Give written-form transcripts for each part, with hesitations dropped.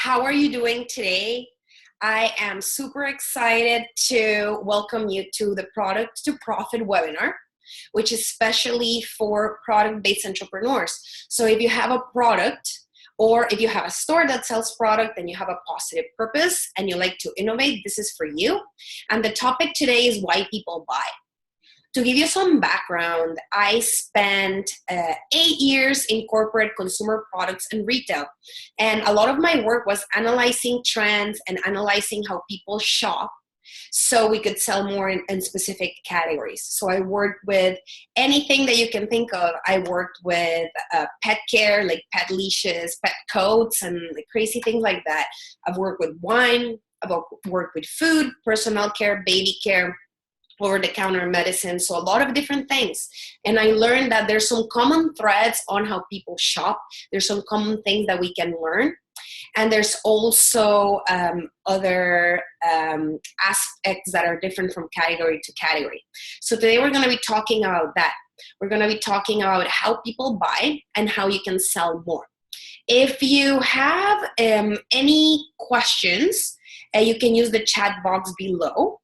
How are you doing today? I am super excited to welcome you to the Product to Profit webinar, which is especially for product-based entrepreneurs. So if you have a product or if you have a store that sells product and you have a positive purpose and you like to innovate, this is for you. And the topic today is why people buy. To give you some background, I spent 8 years in corporate consumer products and retail. And a lot of my work was analyzing trends and analyzing how people shop so we could sell more in specific categories. So I worked with anything that you can think of. I worked with pet care, like pet leashes, pet coats, and crazy things like that. I've worked with wine, I've worked with food, personal care, baby care, over-the-counter medicine, so a lot of different things. And I learned that there's some common threads on how people shop. There's some common things that we can learn. And there's also other aspects that are different from category to category. So today we're going to be talking about that. We're going to be talking about how people buy and how you can sell more. If you have any questions, you can use the chat box below.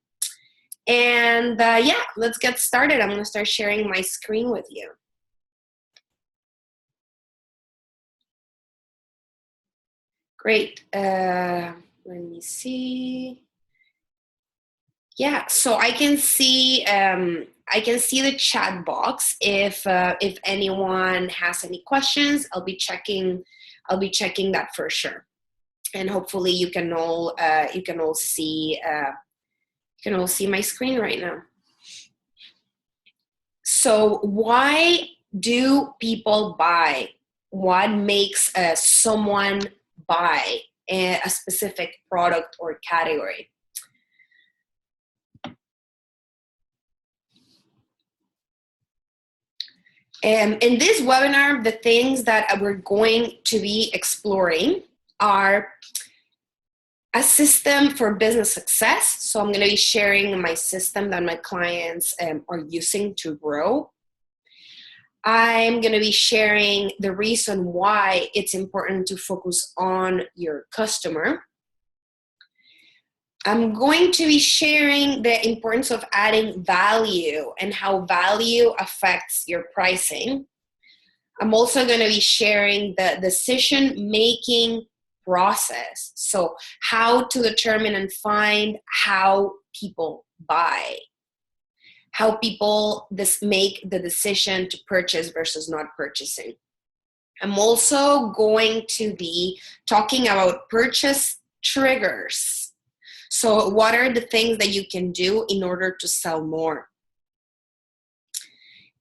And yeah, let's get started. I'm going to start sharing my screen with you. Great. Let me see. Yeah, so I can see the chat box. If anyone has any questions, I'll be checking that for sure. And hopefully you can all see. You can all see my screen right now. So why do people buy? What makes someone buy a specific product or category? In this webinar, the things that we're going to be exploring are a system for business success. So I'm going to be sharing my system that my clients are using to grow. I'm going to be sharing the reason why it's important to focus on your customer. I'm going to be sharing the importance of adding value and how value affects your pricing. I'm also going to be sharing the decision-making process. So how to determine and find how people buy, how people make the decision to purchase versus not purchasing. I'm also going to be talking about purchase triggers. So what are the things that you can do in order to sell more?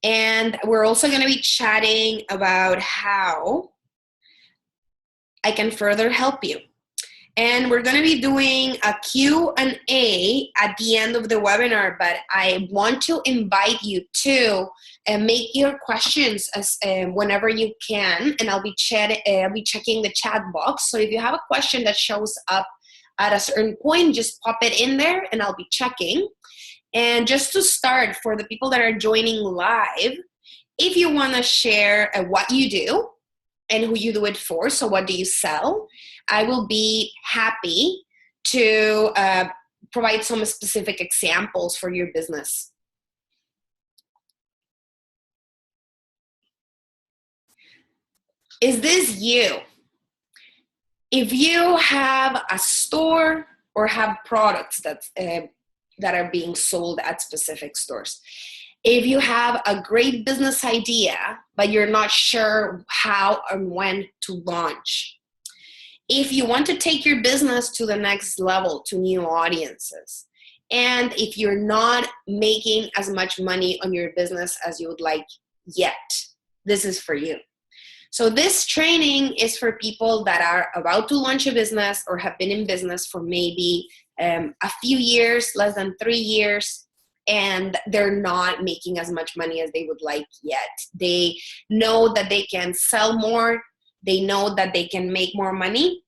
And we're also going to be chatting about how I can further help you. And we're going to be doing a Q&A at the end of the webinar, but I want to invite you to make your questions whenever you can, and I'll be checking the chat box. So if you have a question that shows up at a certain point, just pop it in there and I'll be checking. And just to start, for the people that are joining live, if you want to share what you do, and who you do it for, so what do you sell, I will be happy to provide some specific examples for your business. Is this you? If you have a store or have products that are being sold at specific stores, if you have a great business idea, but you're not sure how and when to launch, if you want to take your business to the next level, to new audiences, and if you're not making as much money on your business as you would like yet, this is for you. So this training is for people that are about to launch a business or have been in business for maybe a few years, less than 3 years, and they're not making as much money as they would like yet. They know that they can sell more, they know that they can make more money,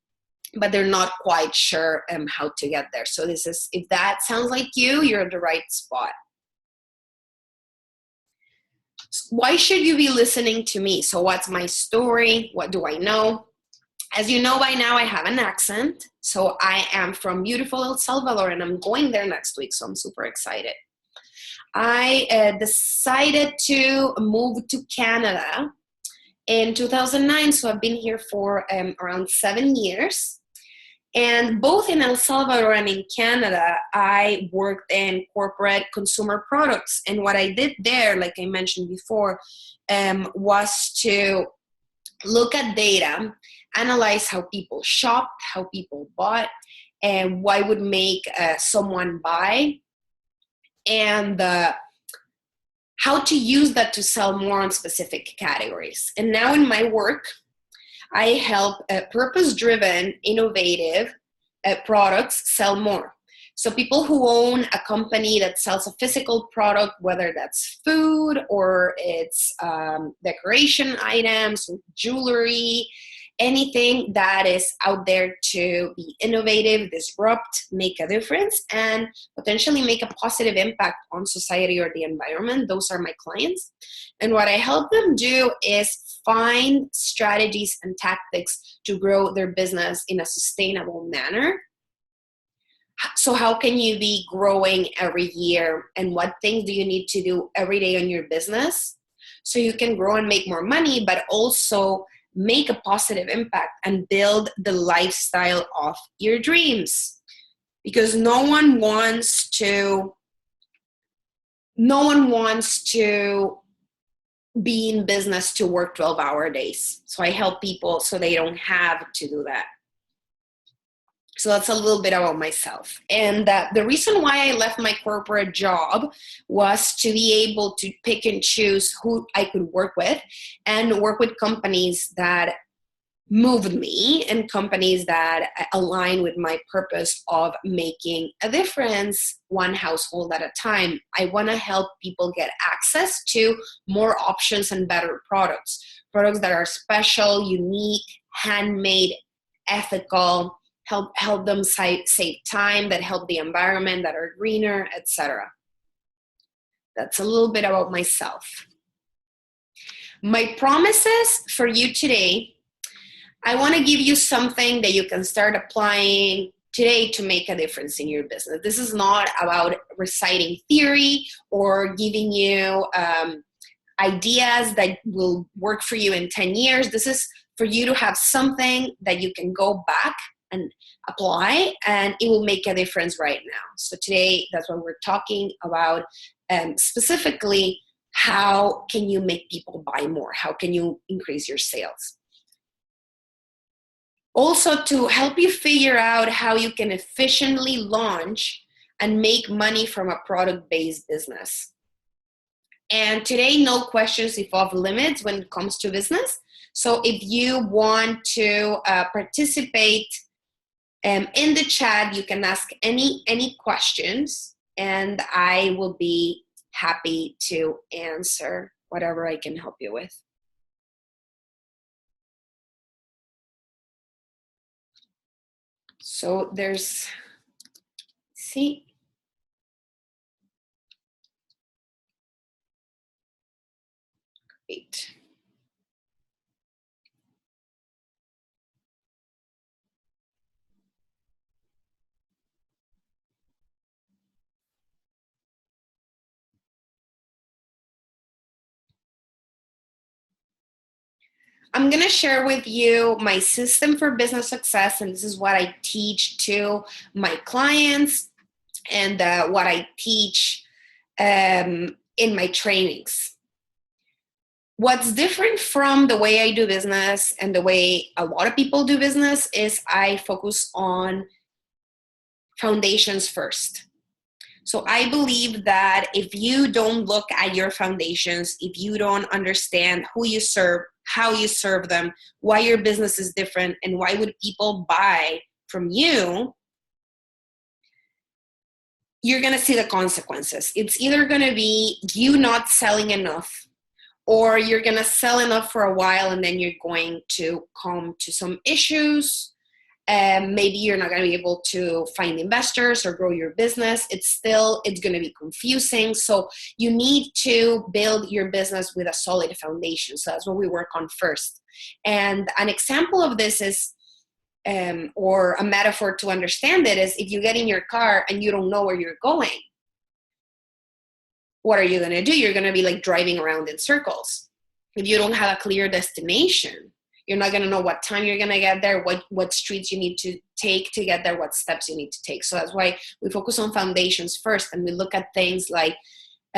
but they're not quite sure how to get there. So this is, if that sounds like you, you're at the right spot. Why should you be listening to me? So what's my story? What do I know? As you know by now, I have an accent. So I am from beautiful El Salvador, and I'm going there next week. So I'm super excited. I decided to move to Canada in 2009. So I've been here for around 7 years. And both in El Salvador and in Canada, I worked in corporate consumer products. And what I did there, like I mentioned before, was to look at data, analyze how people shopped, how people bought, and what would make someone buy, and how to use that to sell more on specific categories. And now in my work, I help purpose-driven, innovative products sell more. So people who own a company that sells a physical product, whether that's food or it's decoration items, jewelry, anything that is out there to be innovative, disrupt, make a difference, and potentially make a positive impact on society or the environment. Those are my clients. And what I help them do is find strategies and tactics to grow their business in a sustainable manner. So how can you be growing every year, and what things do you need to do every day on your business so you can grow and make more money, but also make a positive impact and build the lifestyle of your dreams? Because no one wants to be in business to work 12-hour days. So I help people so they don't have to do that. So that's a little bit about myself. And the reason why I left my corporate job was to be able to pick and choose who I could work with, and work with companies that moved me and companies that align with my purpose of making a difference one household at a time. I want to help people get access to more options and better products that are special, unique, handmade, ethical, help them save time, that help the environment, that are greener, etc. That's a little bit about myself. My promises for you today: I want to give you something that you can start applying today to make a difference in your business. This is not about reciting theory or giving you ideas that will work for you in 10 years. This is for you to have something that you can go back and apply, and it will make a difference right now. So today, that's what we're talking about, specifically, how can you make people buy more? How can you increase your sales? Also, to help you figure out how you can efficiently launch and make money from a product-based business. And today, no questions if off limits when it comes to business. So if you want to participate in the chat, you can ask any questions, and I will be happy to answer whatever I can help you with. So there's, see, great. I'm going to share with you my system for business success, and this is what I teach to my clients and what I teach in my trainings. What's different from the way I do business and the way a lot of people do business is I focus on foundations first. So I believe that if you don't look at your foundations, if you don't understand who you serve, how you serve them, why your business is different, and why would people buy from you, you're going to see the consequences. It's either going to be you not selling enough, or you're going to sell enough for a while and then you're going to come to some issues. Maybe you're not going to be able to find investors or grow your business. It's going to be confusing. So you need to build your business with a solid foundation. So that's what we work on first. And an example of this is or a metaphor to understand it is, if you get in your car and you don't know where you're going, what are you going to do? You're going to be like driving around in circles. If you don't have a clear destination, you're not going to know what time you're going to get there, what streets you need to take to get there, what steps you need to take. So that's why we focus on foundations first, and we look at things like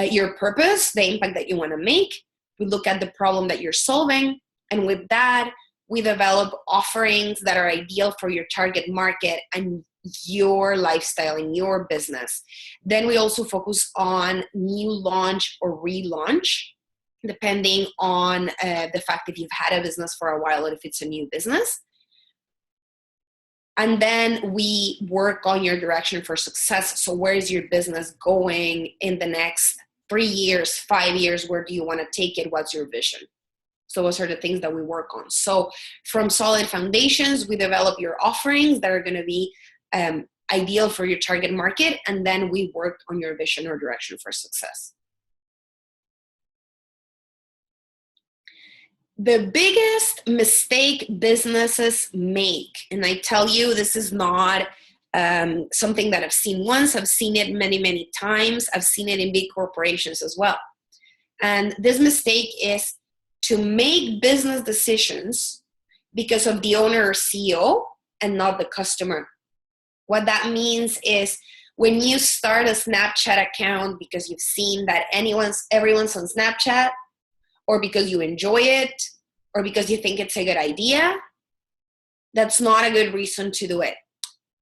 your purpose, the impact that you want to make. We look at the problem that you're solving, and with that, we develop offerings that are ideal for your target market and your lifestyle and your business. Then we also focus on new launch or relaunch, depending on the fact if you've had a business for a while or if it's a new business. And then we work on your direction for success. So where is your business going in the next 3 years, 5 years? Where do you want to take it? What's your vision? So those are the things that we work on. So from solid foundations, we develop your offerings that are going to be ideal for your target market. And then we work on your vision or direction for success. The biggest mistake businesses make, and I tell you, this is not something that I've seen once. I've seen it many, many times. I've seen it in big corporations as well. And this mistake is to make business decisions because of the owner or CEO and not the customer. What that means is, when you start a Snapchat account because you've seen that everyone's on Snapchat, or because you enjoy it, or because you think it's a good idea, that's not a good reason to do it.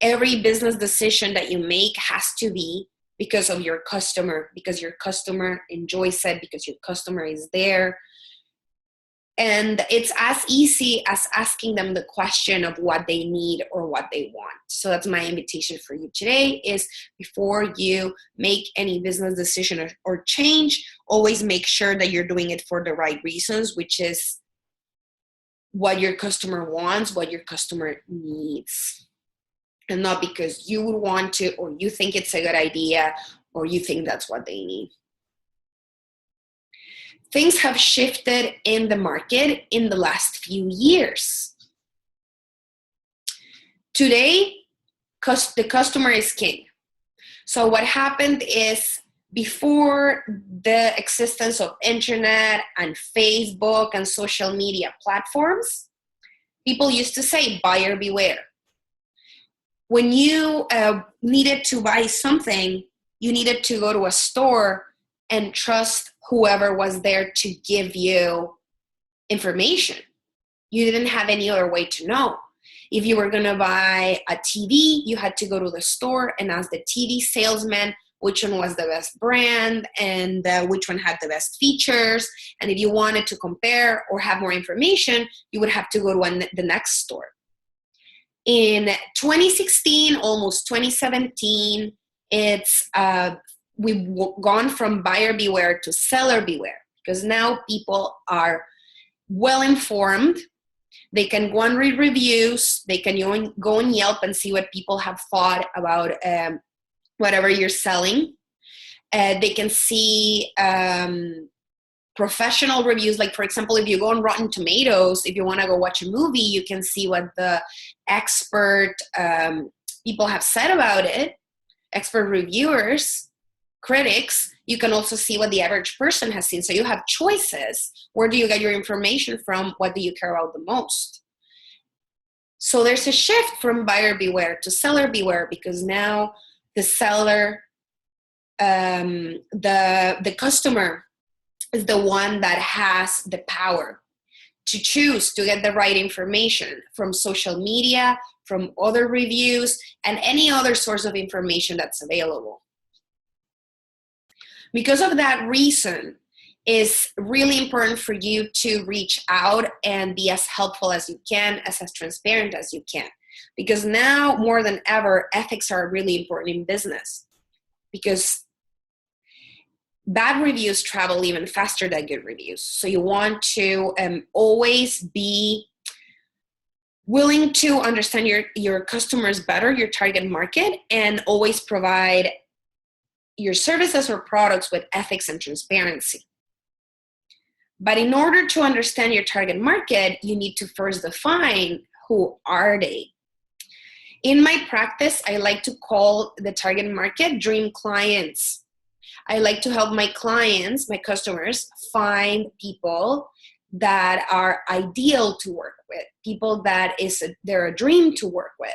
Every business decision that you make has to be because of your customer, because your customer enjoys it, because your customer is there. And it's as easy as asking them the question of what they need or what they want. So that's my invitation for you today, is before you make any business decision or change, always make sure that you're doing it for the right reasons, which is what your customer wants, what your customer needs. And not because you would want to, or you think it's a good idea, or you think that's what they need. Things have shifted in the market in the last few years. Today, the customer is king. So what happened is, before the existence of internet and Facebook and social media platforms, people used to say, buyer beware. When you needed to buy something, you needed to go to a store and trust whoever was there to give you information. You didn't have any other way to know. If you were going to buy a TV, you had to go to the store and ask the TV salesman which one was the best brand and which one had the best features. And if you wanted to compare or have more information, you would have to go to the next store. In 2016, almost 2017, we've gone from buyer beware to seller beware, because now people are well informed. They can go and read reviews. They can go on Yelp and see what people have thought about whatever you're selling. They can see professional reviews. Like, for example, if you go on Rotten Tomatoes, if you want to go watch a movie, you can see what the expert people have said about it, expert reviewers, critics. You can also see what the average person has seen. So you have choices. Where do you get your information from? What do you care about the most? So there's a shift from buyer beware to seller beware, because now the seller, the customer is the one that has the power to choose to get the right information from social media, from other reviews, and any other source of information that's available. Because of that reason, it's really important for you to reach out and be as helpful as you can, as transparent as you can. Because now, more than ever, ethics are really important in business, because bad reviews travel even faster than good reviews. So you want to always be willing to understand your customers better, your target market, and always provide your services or products with ethics and transparency. But in order to understand your target market, you need to first define who are they. In my practice, I like to call the target market dream clients. I like to help my clients, my customers, find people that are ideal to work with, people that they're a dream to work with.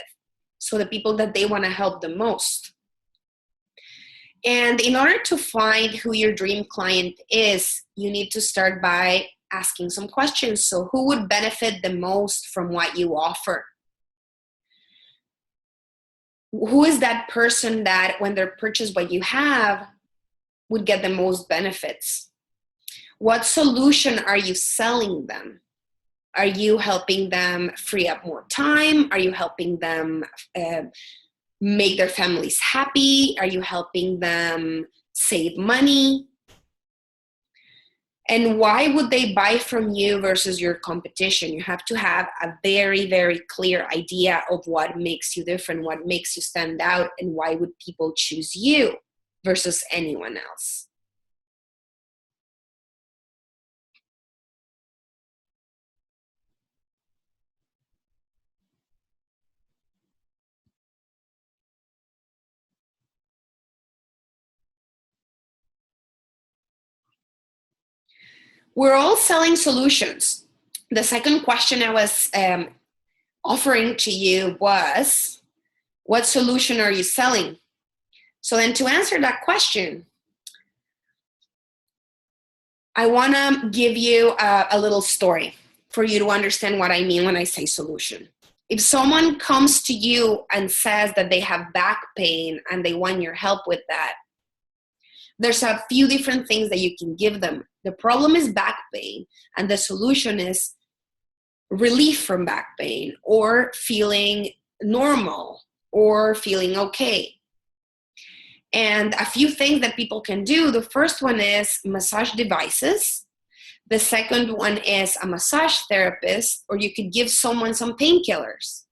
So the people that they want to help the most. And in order to find who your dream client is, you need to start by asking some questions. So who would benefit the most from what you offer? Who is that person that when they purchase what you have would get the most benefits? What solution are you selling them? Are you helping them free up more time? Are you helping them make their families happy? Are you helping them save money? And why would they buy from you versus your competition? You have to have a very, very clear idea of what makes you different, what makes you stand out, and why would people choose you versus anyone else. We're all selling solutions. The second question I was offering to you was, what solution are you selling? So then to answer that question, I want to give you a little story for you to understand what I mean when I say solution. If someone comes to you and says that they have back pain and they want your help with that, there's a few different things that you can give them. The problem is back pain, and the solution is relief from back pain, or feeling normal, or feeling okay. And a few things that people can do. The first one is massage devices. The second one is a massage therapist, or you could give someone some painkillers.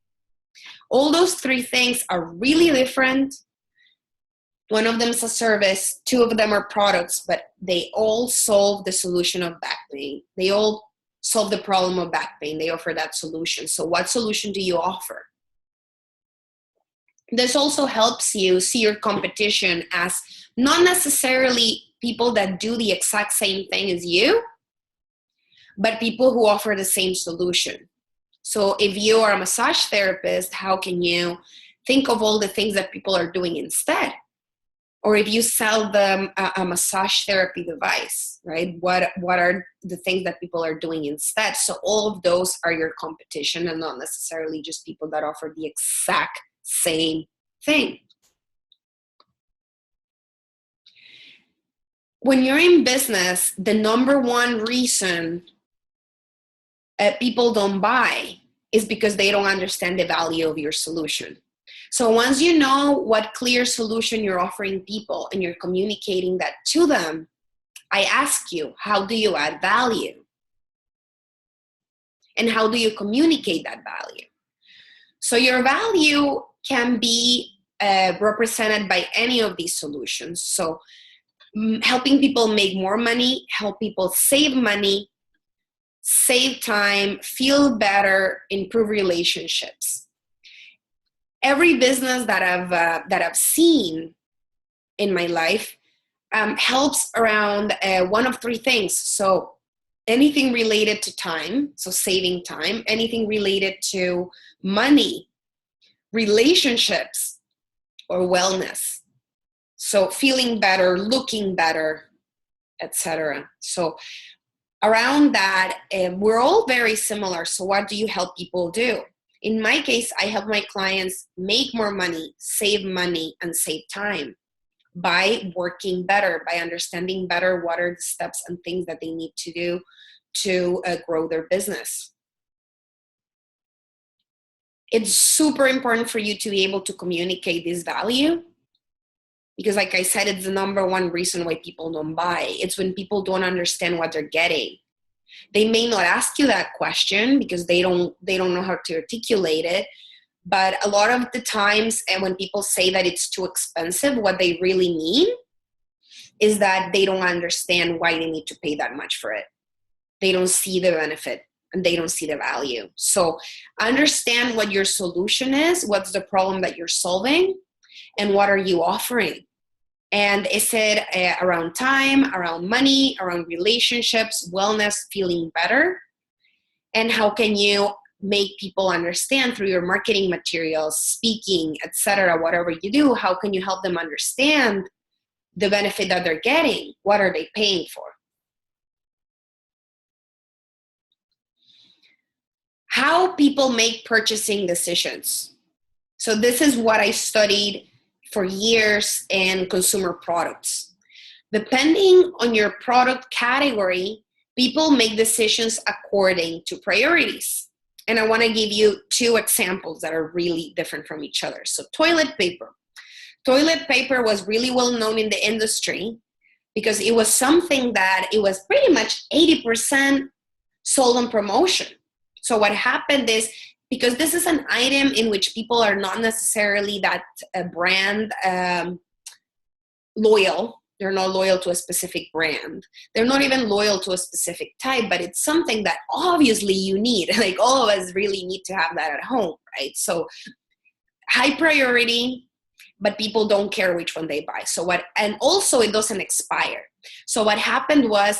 All those three things are really different. One of them is a service, two of them are products, but they all solve the solution of back pain. They all solve the problem of back pain. They offer that solution. So what solution do you offer? This also helps you see your competition as not necessarily people that do the exact same thing as you, but people who offer the same solution. So if you are a massage therapist, how can you think of all the things that people are doing instead? Or if you sell them a massage therapy device, right? What are the things that people are doing instead? So all of those are your competition, and not necessarily just people that offer the exact same thing. When you're in business, the number one reason people don't buy is because they don't understand the value of your solution. So once you know what clear solution you're offering people and you're communicating that to them, I ask you, how do you add value? And how do you communicate that value? So your value can be represented by any of these solutions. So helping people make more money, help people save money, save time, feel better, improve relationships. Every business that I've seen in my life helps around one of three things. So anything related to time, so saving time, anything related to money, relationships, or wellness. So feeling better, looking better, etc. So around that, we're all very similar. So what do you help people do? In my case, I help my clients make more money, and save time by working better, by understanding better what are the steps and things that they need to do to grow their business. It's super important for you to be able to communicate this value, because like I said, it's the number one reason why people don't buy. It's when people don't understand what they're getting. They may not ask you that question because they don't know how to articulate it. But a lot of the times, and when people say that it's too expensive, what they really mean is that they don't understand why they need to pay that much for it. They don't see the benefit and they don't see the value. So understand what your solution is, what's the problem that you're solving, and what are you offering. And is it around time, around money, around relationships, wellness, feeling better? And how can you make people understand through your marketing materials, speaking, etc., whatever you do, how can you help them understand the benefit that they're getting? What are they paying for? How people make purchasing decisions. So this is what I studied for years in consumer products. Depending on your product category, people make decisions according to priorities. And I want to give you two examples that are really different from each other. So toilet paper. Toilet paper was really well known in the industry because it was something that it was pretty much 80% sold on promotion. So what happened is, because this is an item in which people are not necessarily that brand loyal. They're not loyal to a specific brand. They're not even loyal to a specific type, but it's something that obviously you need. Like all of us really need to have that at home, right? So high priority, but people don't care which one they buy. And also it doesn't expire. So what happened was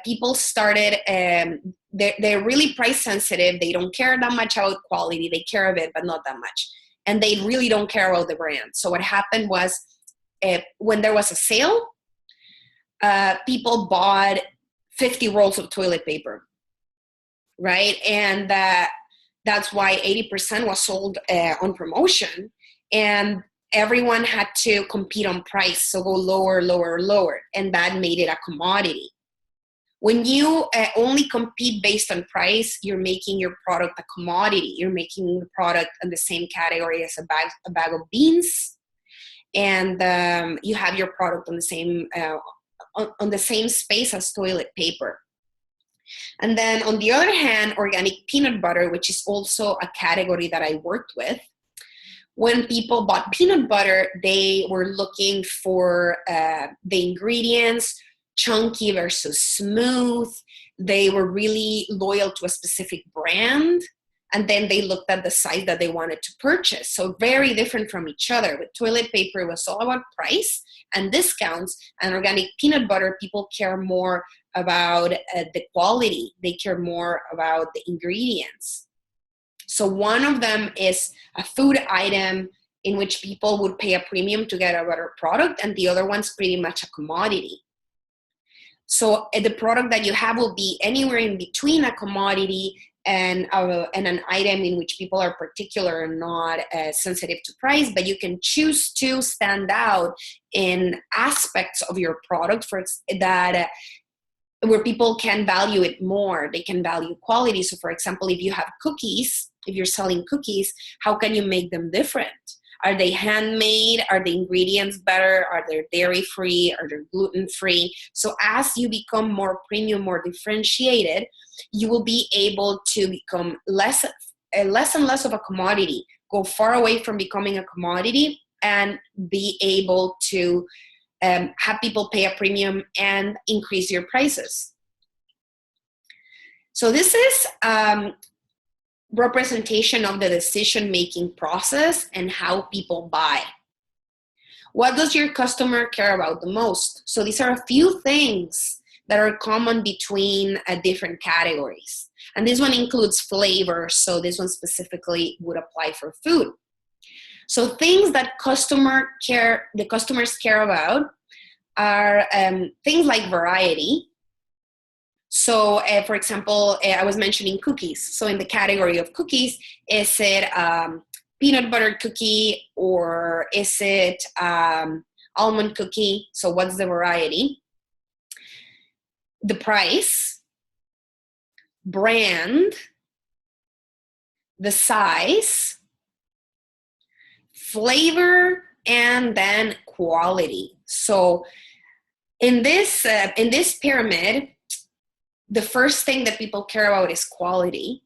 people started, they're really price sensitive. They don't care that much about quality. They care of it, but not that much. And they really don't care about the brand. So what happened was when there was a sale, people bought 50 rolls of toilet paper, right? And that's why 80% was sold on promotion. And everyone had to compete on price, so go lower, lower, lower, and that made it a commodity. When you only compete based on price, you're making your product a commodity. You're making the product in the same category as a bag of beans, and you have your product on the same space as toilet paper. And then on the other hand, organic peanut butter, which is also a category that I worked with. When people bought peanut butter, they were looking for the ingredients, chunky versus smooth. They were really loyal to a specific brand. And then they looked at the size that they wanted to purchase. So very different from each other. With toilet paper, it was all about price and discounts. And organic peanut butter, people care more about the quality. They care more about the ingredients. So one of them is a food item in which people would pay a premium to get a better product, and the other one's pretty much a commodity. So the product that you have will be anywhere in between a commodity and an item in which people are particular and not sensitive to price, but you can choose to stand out in aspects of your product where people can value it more. They can value quality. So for example, if you have cookies, if you're selling cookies, how can you make them different? Are they handmade? Are the ingredients better? Are they dairy-free? Are they gluten-free? So as you become more premium, more differentiated, you will be able to become less and less of a commodity, go far away from becoming a commodity, and be able to have people pay a premium and increase your prices. So this is representation of the decision-making process and how people buy. What does your customer care about the most? So these are a few things that are common between different categories. And this one includes flavor, so this one specifically would apply for food. So things that the customers care about are things like variety. So, for example, I was mentioning cookies. So in the category of cookies, is it peanut butter cookie or is it almond cookie? So what's the variety? The price, brand, the size, flavor, and then quality. So in this pyramid, the first thing that people care about is quality.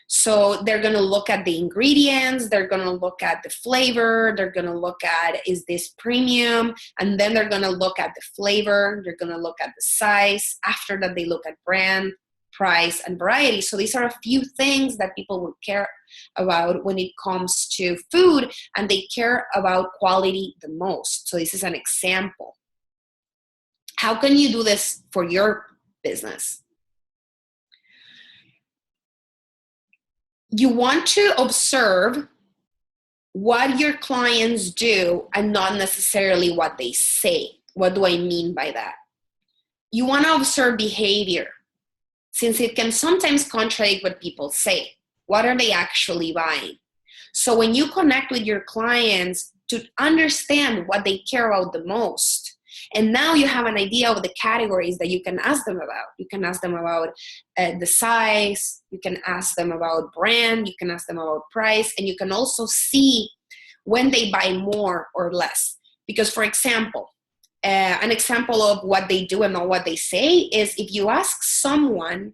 So they're going to look at the ingredients, they're going to look at the flavor, they're going to look at, is this premium? And then they're going to look at the flavor, they're going to look at the size. After that, they look at brand, price, and variety. So these are a few things that people would care about when it comes to food, and they care about quality the most. So this is an example. How can you do this for your business? You want to observe what your clients do and not necessarily what they say. What do I mean by that? You want to observe behavior, since it can sometimes contradict what people say. What are they actually buying? So when you connect with your clients to understand what they care about the most, and now you have an idea of the categories that you can ask them about. You can ask them about the size, you can ask them about brand, you can ask them about price, and you can also see when they buy more or less. Because, for example, an example of what they do and not what they say is, if you ask someone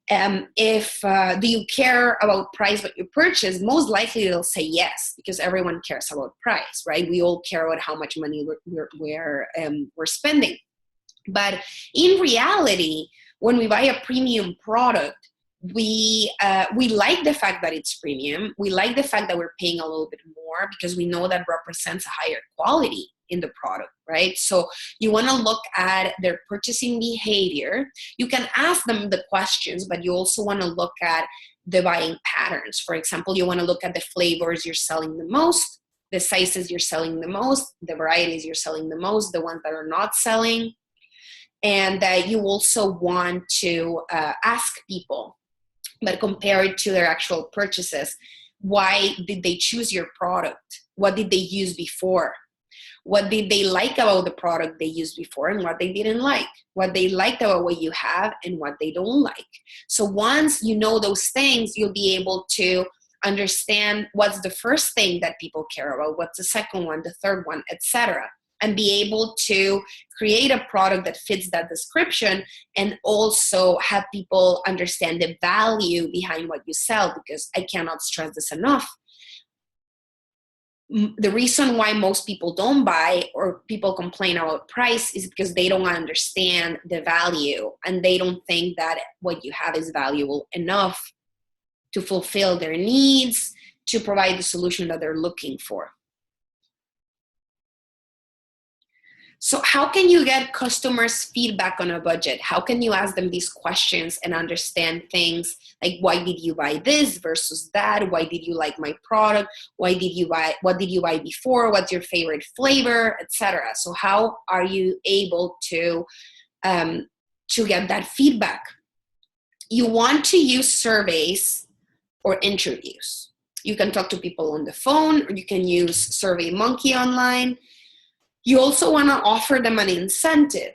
do you care about price what you purchase, most likely they'll say yes, because everyone cares about price, right? We all care about how much money we're spending. But in reality, when we buy a premium product, we like the fact that it's premium. We like the fact that we're paying a little bit more, because we know that represents a higher quality in the product, right? So you want to look at their purchasing behavior. You can ask them the questions, but you also want to look at the buying patterns. For example, you want to look at the flavors you're selling the most, the sizes you're selling the most, the varieties you're selling the most, the ones that are not selling. And you also want to ask people, but compare it to their actual purchases. Why did they choose your product? What did they use before? What did they like about the product they used before, and what they didn't like? What they liked about what you have and what they don't like. So once you know those things, you'll be able to understand what's the first thing that people care about, what's the second one, the third one, etc., and be able to create a product that fits that description, and also have people understand the value behind what you sell. Because I cannot stress this enough, the reason why most people don't buy or people complain about price is because they don't understand the value, and they don't think that what you have is valuable enough to fulfill their needs, to provide the solution that they're looking for. So how can you get customers' feedback on a budget? How can you ask them these questions and understand things like, why did you buy this versus that? Why did you like my product? What did you buy before? What's your favorite flavor, etc.? So how are you able to get that feedback? You want to use surveys or interviews. You can talk to people on the phone, or you can use SurveyMonkey online. You also want to offer them an incentive.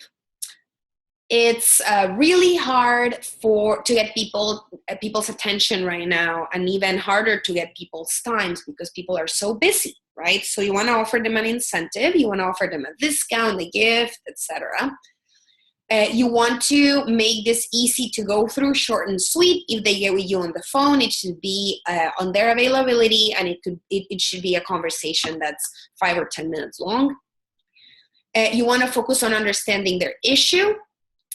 It's really hard to get people's attention right now, and even harder to get people's times, because people are so busy, right? So you want to offer them an incentive. You want to offer them a discount, a gift, etc. You want to make this easy to go through, short and sweet. If they get with you on the phone, it should be on their availability, and it should be a conversation that's 5 or 10 minutes long. You want to focus on understanding their issue.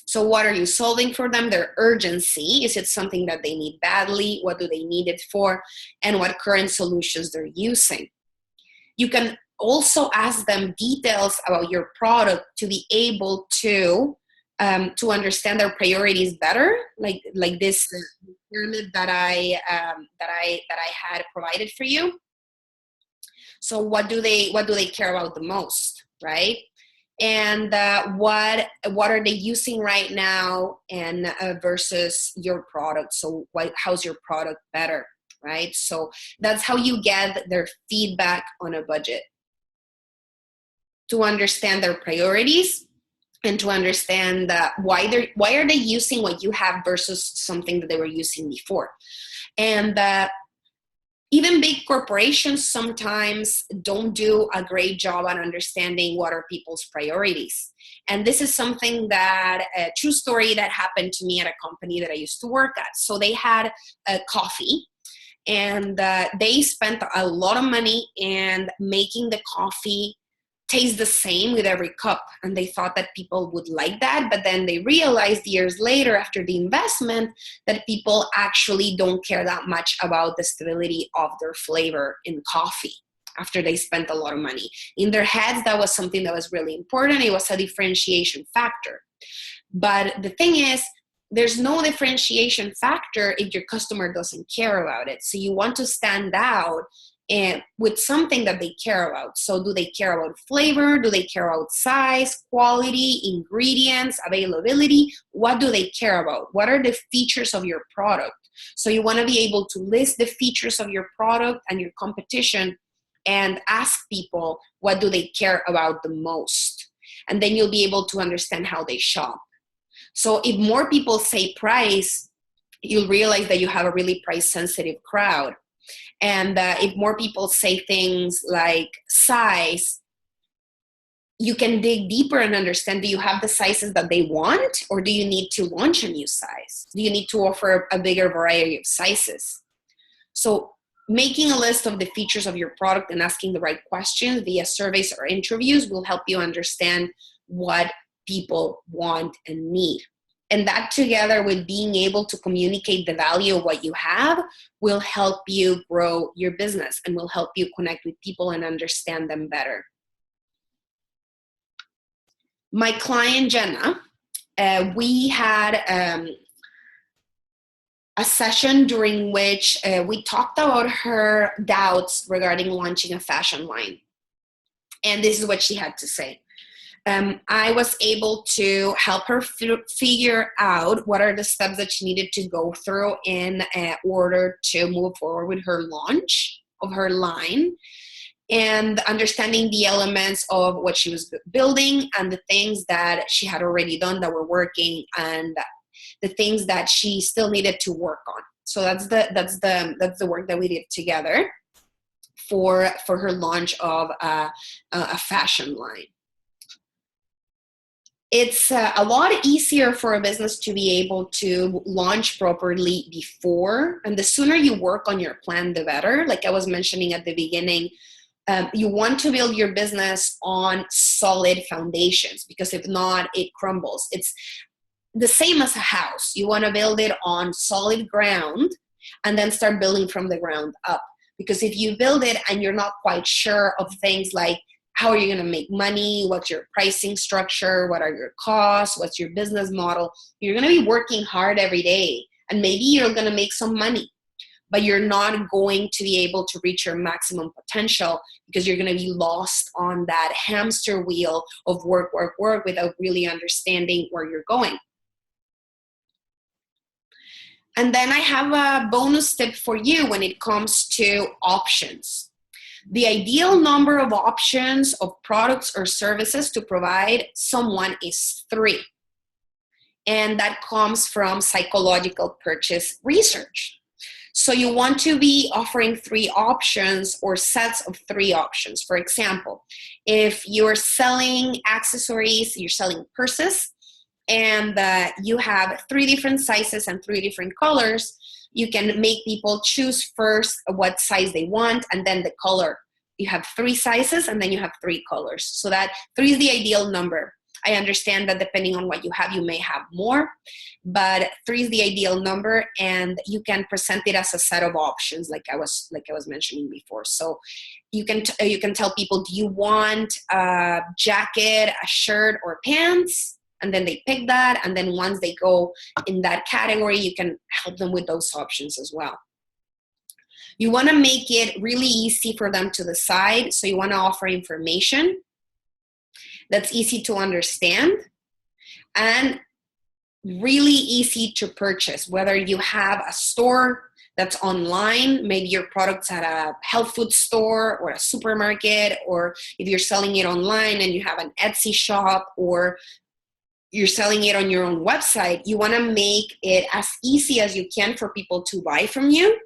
So what are you solving for them? Their urgency. Is it something that they need badly? What do they need it for? And what current solutions they're using. You can also ask them details about your product to be able to understand their priorities better, like this pyramid that I had provided for you. So what do they care about the most, right? And what are they using right now, and versus your product? So how's your product better, right? So that's how you get their feedback on a budget, to understand their priorities and to understand why are they using what you have versus something that they were using before. And even big corporations sometimes don't do a great job on understanding what are people's priorities. And this is something that, a true story that happened to me at a company that I used to work at. So they had a coffee, and they spent a lot of money in making the coffee taste the same with every cup, and they thought that people would like that, but then they realized years later after the investment that people actually don't care that much about the stability of their flavor in coffee after they spent a lot of money. In their heads, that was something that was really important. It was a differentiation factor. But the thing is, there's no differentiation factor if your customer doesn't care about it. So you want to stand out and with something that they care about. So do they care about flavor? Do they care about size, quality, ingredients, availability? What do they care about? What are the features of your product? So you want to be able to list the features of your product and your competition and ask people, what do they care about the most? And then you'll be able to understand how they shop. So if more people say price, you'll realize that you have a really price sensitive crowd. And if more people say things like size, you can dig deeper and understand, do you have the sizes that they want, or do you need to launch a new size? Do you need to offer a bigger variety of sizes? So making a list of the features of your product and asking the right questions via surveys or interviews will help you understand what people want and need. And that together with being able to communicate the value of what you have will help you grow your business and will help you connect with people and understand them better. My client, Jenna, we had a session during which we talked about her doubts regarding launching a fashion line. And this is what she had to say. I was able to help her figure out what are the steps that she needed to go through in order to move forward with her launch of her line, and understanding the elements of what she was building and the things that she had already done that were working and the things that she still needed to work on. So that's the work that we did together for her launch of a fashion line. It's a lot easier for a business to be able to launch properly before, and the sooner you work on your plan, the better. Like I was mentioning at the beginning, you want to build your business on solid foundations, because if not, it crumbles. It's the same as a house. You want to build it on solid ground and then start building from the ground up. Because if you build it and you're not quite sure of things like, how are you going to make money? What's your pricing structure? What are your costs? What's your business model? You're going to be working hard every day, and maybe you're going to make some money, but you're not going to be able to reach your maximum potential because you're going to be lost on that hamster wheel of work without really understanding where you're going. And then I have a bonus tip for you when it comes to options. The ideal number of options of products or services to provide someone is 3. And that comes from psychological purchase research. So you want to be offering 3 options or sets of 3 options. For example, if you're selling accessories, you're selling purses, and you have 3 different sizes and 3 different colors, you can make people choose first what size they want and then the color. You have 3 sizes and then you have 3 colors. So that 3 is the ideal number. I understand that depending on what you have, you may have more, but 3 is the ideal number, and you can present it as a set of options, like I was mentioning before. So you can tell people, do you want a jacket, a shirt, or pants? And then they pick that, and then once they go in that category, you can help them with those options as well. You want to make it really easy for them to decide, so you want to offer information that's easy to understand and really easy to purchase. Whether you have a store that's online, maybe your product's at a health food store or a supermarket, or if you're selling it online and you have an Etsy shop, or you're selling it on your own website, you want to make it as easy as you can for people to buy from you.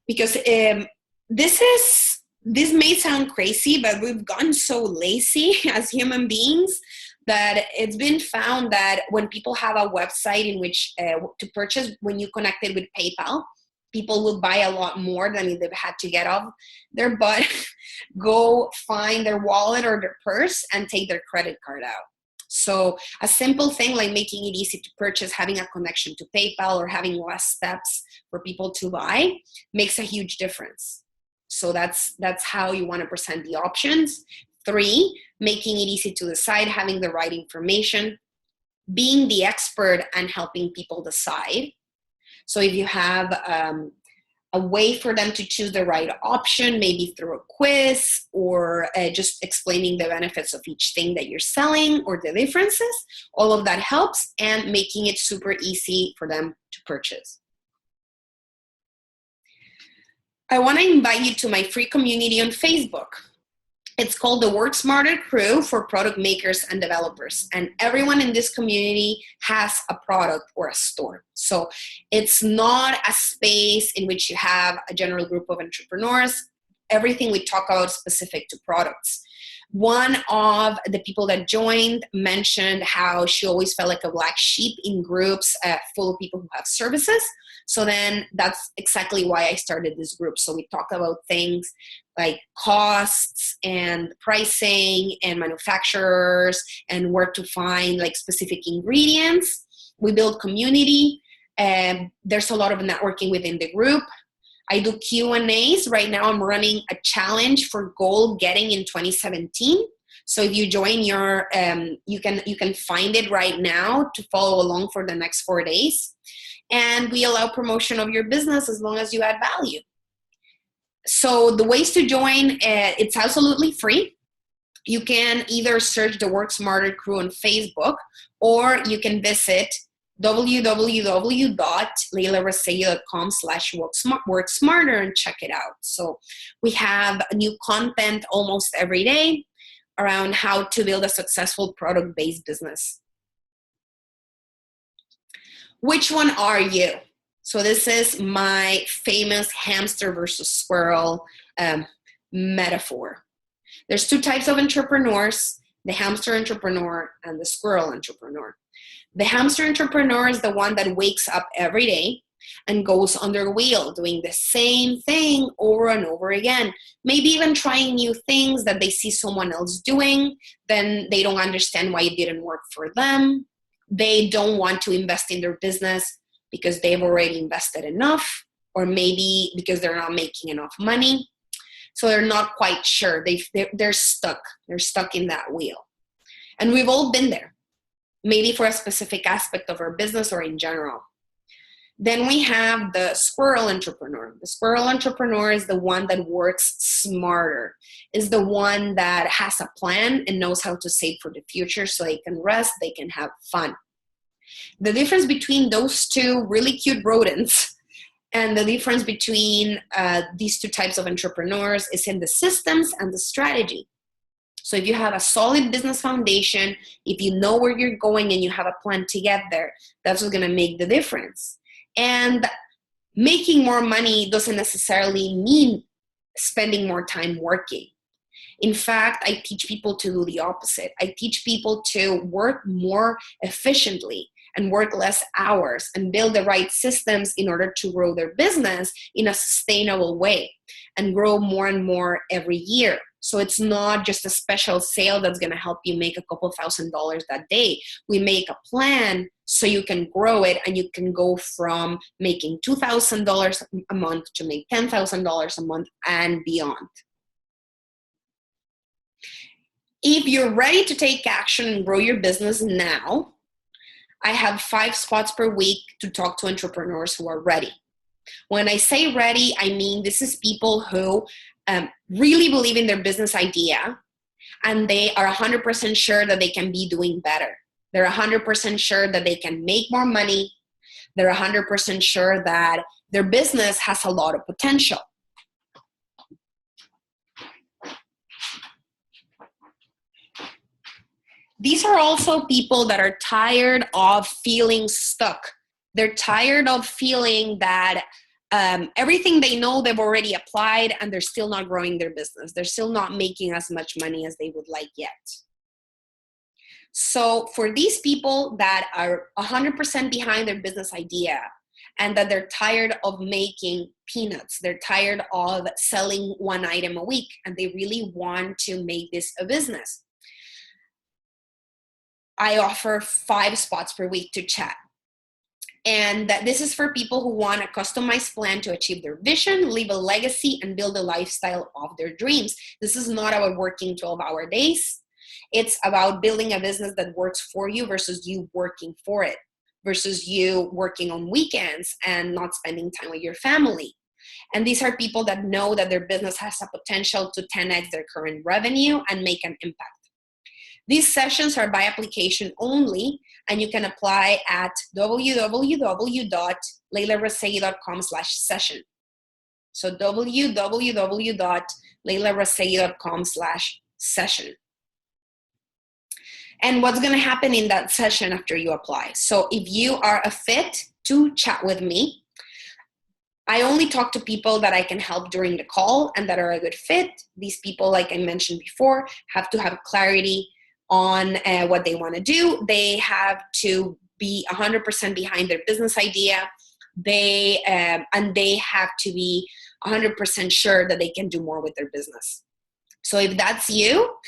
Because this may sound crazy, but we've gotten so lazy as human beings that it's been found that when people have a website in which to purchase, when you connect it with PayPal, people will buy a lot more than they've had to get off their butt go find their wallet or their purse and take their credit card out. So a simple thing like making it easy to purchase, having a connection to PayPal, or having less steps for people to buy makes a huge difference. So that's how you want to present the options. 3, making it easy to decide, having the right information, being the expert and helping people decide. So if you have a way for them to choose the right option, maybe through a quiz, or just explaining the benefits of each thing that you're selling or the differences, all of that helps, and making it super easy for them to purchase. I want to invite you to my free community on Facebook. It's called the Work Smarter Crew for product makers and developers. And everyone in this community has a product or a store. So it's not a space in which you have a general group of entrepreneurs. Everything we talk about is specific to products. One of the people that joined mentioned how she always felt like a black sheep in groups full of people who have services. So then that's exactly why I started this group. So we talk about things like costs and pricing and manufacturers and where to find like specific ingredients. We build community, and there's a lot of networking within the group. I do Q&As. Right now I'm running a challenge for goal getting in 2017. So if you join your, you can find it right now to follow along for the next 4 days. And we allow promotion of your business as long as you add value. So the ways to join, it's absolutely free. You can either search the Work Smarter Crew on Facebook, or you can visit www.leylarazeghi.com/worksmarter and check it out. So we have new content almost every day around how to build a successful product-based business. Which one are you? So this is my famous hamster versus squirrel metaphor. There's 2 types of entrepreneurs, the hamster entrepreneur and the squirrel entrepreneur. The hamster entrepreneur is the one that wakes up every day and goes on their wheel, doing the same thing over and over again. Maybe even trying new things that they see someone else doing, then they don't understand why it didn't work for them. They don't want to invest in their business because they've already invested enough, or maybe because they're not making enough money. So they're not quite sure. They're stuck. They're stuck in that wheel. And we've all been there, maybe for a specific aspect of our business or in general. Then we have the squirrel entrepreneur. The squirrel entrepreneur is the one that works smarter, is the one that has a plan and knows how to save for the future so they can rest, they can have fun. The difference between those 2 really cute rodents and the difference between these 2 types of entrepreneurs is in the systems and the strategy. So if you have a solid business foundation, if you know where you're going and you have a plan to get there, that's what's going to make the difference. And making more money doesn't necessarily mean spending more time working. In fact, I teach people to do the opposite. I teach people to work more efficiently and work less hours and build the right systems in order to grow their business in a sustainable way and grow more and more every year. So it's not just a special sale that's going to help you make a couple $1,000s that day. We make a plan so you can grow it and you can go from making $2,000 a month to make $10,000 a month and beyond. If you're ready to take action and grow your business now, I have 5 spots per week to talk to entrepreneurs who are ready. When I say ready, I mean this is people who really believe in their business idea and they are 100% sure that they can be doing better. They're 100% sure that they can make more money. They're 100% sure that their business has a lot of potential. These are also people that are tired of feeling stuck. They're tired of feeling that everything they know they've already applied and they're still not growing their business. They're still not making as much money as they would like yet. So for these people that are 100% behind their business idea and that they're tired of making peanuts. They're tired of selling one item a week, and they really want to make this a business. I offer 5 spots per week to chat. And that this is for people who want a customized plan to achieve their vision, leave a legacy, and build a lifestyle of their dreams. This is not about working 12-hour days. It's about building a business that works for you versus you working for it, versus you working on weekends and not spending time with your family. And these are people that know that their business has a potential to 10x their current revenue and make an impact. These sessions are by application only, and you can apply at www.leylarazeghi.com/session. So www.leylarazeghi.com/session. And what's going to happen in that session after you apply? So if you are a fit to chat with me, I only talk to people that I can help during the call and that are a good fit. These people, like I mentioned before, have to have clarity on what they want to do. They have to be 100% behind their business idea. And they have to be 100% sure that they can do more with their business. So if that's you,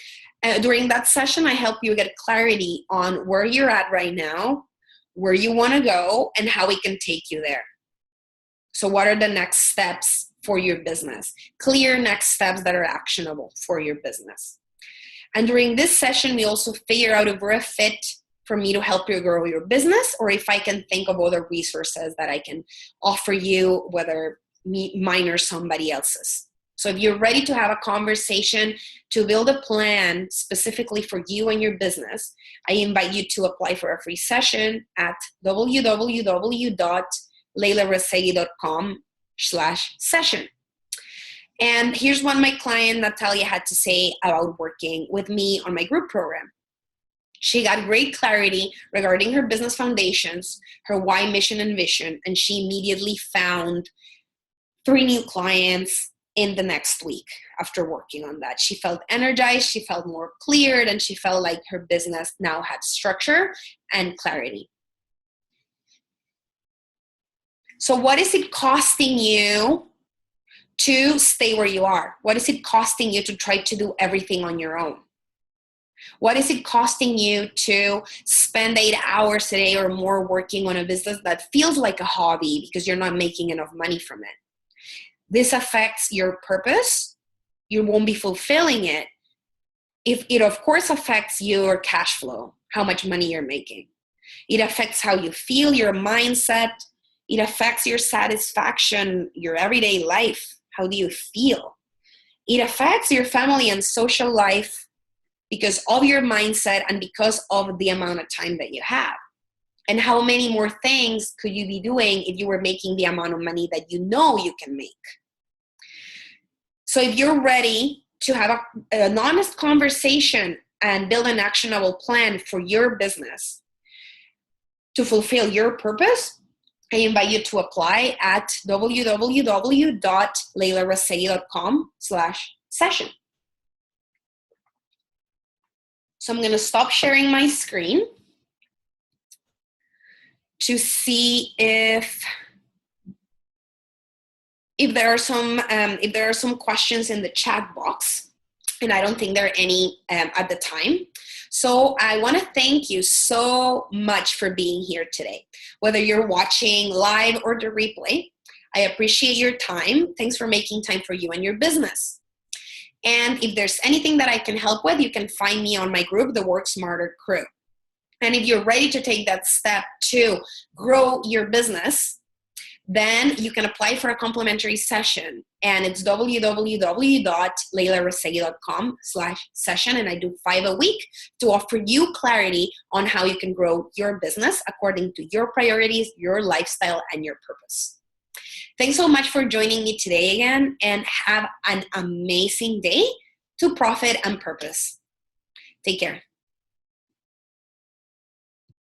during that session, I help you get clarity on where you're at right now, where you want to go, and how we can take you there. So what are the next steps for your business? Clear next steps that are actionable for your business. And during this session, we also figure out if we're a fit for me to help you grow your business, or if I can think of other resources that I can offer you, whether mine or somebody else's. So if you're ready to have a conversation to build a plan specifically for you and your business, I invite you to apply for a free session at www.leylarazeghi.com/session. And here's what my client Natalia had to say about working with me on my group program. She got great clarity regarding her business foundations, her why, mission, and vision, and she immediately found 3 new clients in the next week after working on that. She felt energized, she felt more cleared, and she felt like her business now had structure and clarity. So what is it costing you to stay where you are? What is it costing you to try to do everything on your own? What is it costing you to spend 8 hours a day or more working on a business that feels like a hobby because you're not making enough money from it? This affects your purpose. You won't be fulfilling it. It of course affects your cash flow, how much money you're making. It affects how you feel, your mindset. It affects your satisfaction, your everyday life. How do you feel? It affects your family and social life because of your mindset and because of the amount of time that you have. And how many more things could you be doing if you were making the amount of money that you know you can make? So if you're ready to have an honest conversation and build an actionable plan for your business to fulfill your purpose, I invite you to apply at www.leylarazeghi.com/session. So I'm going to stop sharing my screen to see if there are some questions in the chat box, and I don't think there are any at the time. So I want to thank you so much for being here today. Whether you're watching live or the replay, I appreciate your time. Thanks for making time for you and your business. And if there's anything that I can help with, you can find me on my group, the Work Smarter Crew. And if you're ready to take that step to grow your business, then you can apply for a complimentary session, and it's www.leylarazeghi.com/session, and I do 5 a week to offer you clarity on how you can grow your business according to your priorities, your lifestyle, and your purpose. Thanks so much for joining me today again, and have an amazing day to profit and purpose. Take care.